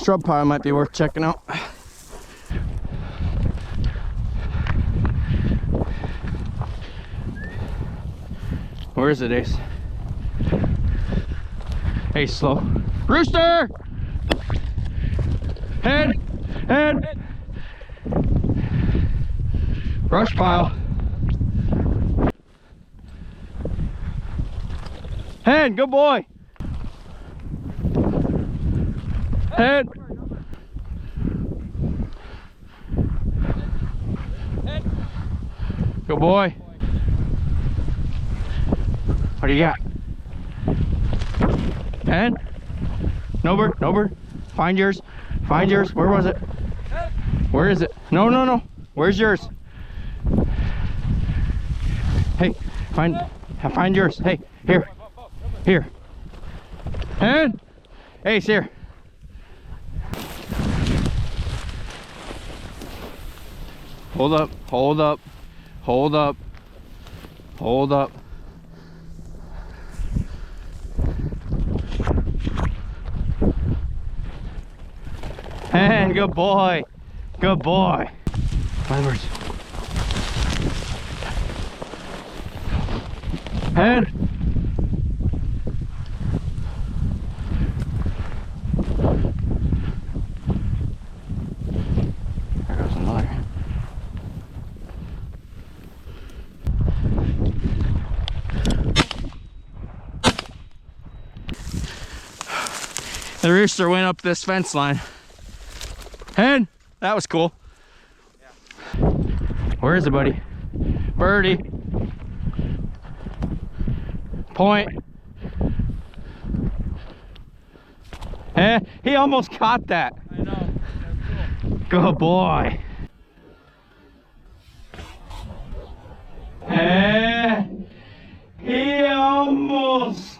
shrub pile might be worth checking out. Where is it, Ace? Ace, slow. Rooster! Head! Head! Brush pile. Head, good boy. Head. Good boy. What do you got? Head. No bird, no bird. Find yours. Find yours. Where was it? Where is it? No, no, no. Where's yours? Hey, find yours. Hey, here. Here. And Ace, here. Hold up, hold up, hold up, hold up. And good boy. Good boy. Fibers. And there goes another. The rooster went up this fence line. And that was cool. Yeah. Where is it, buddy? Birdie. Point. Eh, he almost caught that. I know. Cool. Good boy. Eh, he almost